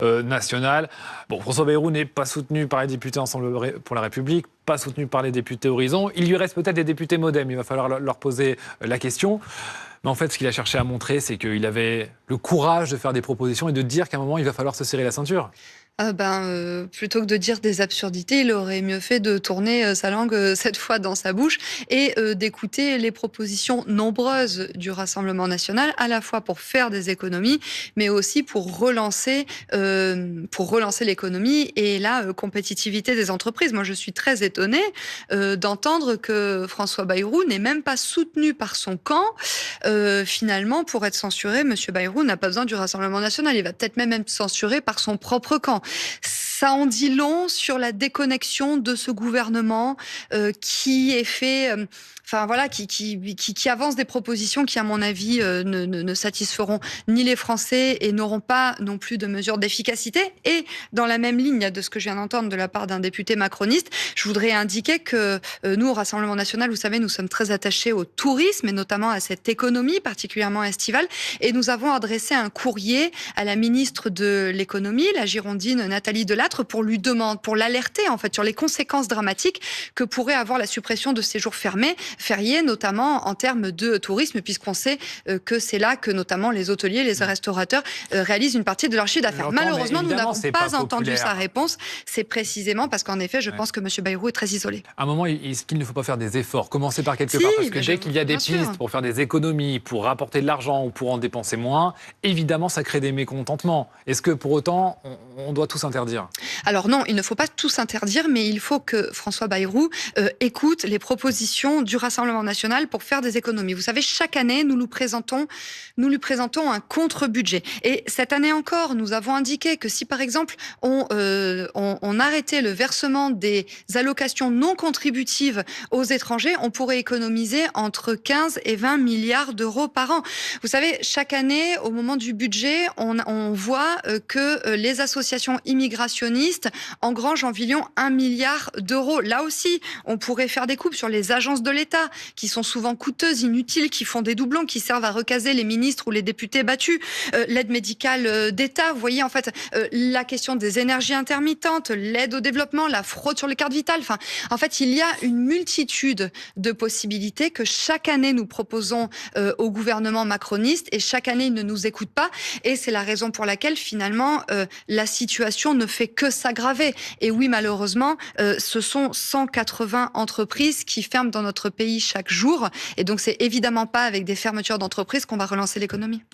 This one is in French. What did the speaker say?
nationale. Bon, François Bayrou n'est pas soutenu par les députés Ensemble pour la République, pas soutenu par les députés Horizon. Il lui reste peut-être des députés Modem, il va falloir leur poser la question. Mais en fait, ce qu'il a cherché à montrer, c'est qu'il avait le courage de faire des propositions et de dire qu'à un moment, il va falloir se serrer la ceinture. Plutôt que de dire des absurdités, il aurait mieux fait de tourner sa langue cette fois dans sa bouche et d'écouter les propositions nombreuses du Rassemblement national, à la fois pour faire des économies, mais aussi pour relancer l'économie et la compétitivité des entreprises. Moi, je suis très étonnée d'entendre que François Bayrou n'est même pas soutenu par son camp. Finalement, pour être censuré, Monsieur Bayrou n'a pas besoin du Rassemblement national. Il va peut-être même être censuré par son propre camp. Ça en dit long sur la déconnexion de ce gouvernement qui est fait, qui avance des propositions qui, à mon avis, ne satisferont ni les Français et n'auront pas non plus de mesures d'efficacité. Et dans la même ligne de ce que je viens d'entendre de la part d'un député macroniste, je voudrais indiquer que nous, au Rassemblement national, vous savez, nous sommes très attachés au tourisme et notamment à cette économie particulièrement estivale. Et nous avons adressé un courrier à la ministre de l'économie, la girondine Nathalie Delattre, pour l'alerter en fait sur les conséquences dramatiques que pourrait avoir la suppression de ces jours fériés, notamment en termes de tourisme, puisqu'on sait que c'est là que notamment les hôteliers, les restaurateurs réalisent une partie de leur chiffre d'affaires. Malheureusement, nous n'avons pas entendu sa réponse. C'est précisément parce qu'en effet, je pense que M. Bayrou est très isolé. À un moment, est-ce qu'il ne faut pas faire des efforts? Commencer par quelque part, parce que dès qu'il y a des pistes pour faire des économies, pour rapporter de l'argent ou pour en dépenser moins, évidemment, ça crée des mécontentements. Est-ce que pour autant, on doit tout interdire? Alors non, il ne faut pas tout s'interdire, mais il faut que François Bayrou écoute les propositions du Rassemblement national pour faire des économies. Vous savez, chaque année, nous lui présentons un contre-budget. Et cette année encore, nous avons indiqué que si, par exemple, on arrêtait le versement des allocations non contributives aux étrangers, on pourrait économiser entre 15 et 20 milliards d'euros par an. Vous savez, chaque année, au moment du budget, on voit que les associations immigrationnistes engrangent environ 1 milliard d'euros. Là aussi, on pourrait faire des coupes sur les agences de l'État, qui sont souvent coûteuses, inutiles, qui font des doublons, qui servent à recaser les ministres ou les députés battus. L'aide médicale d'État, vous voyez, en fait, la question des énergies intermittentes, l'aide au développement, la fraude sur les cartes vitales. Enfin, en fait, il y a une multitude de possibilités que chaque année nous proposons au gouvernement macroniste et chaque année il ne nous écoute pas. Et c'est la raison pour laquelle finalement la situation ne fait que s'aggraver. Et oui, malheureusement, ce sont 180 entreprises qui ferment dans notre pays chaque jour. Et donc, c'est évidemment pas avec des fermetures d'entreprises qu'on va relancer l'économie.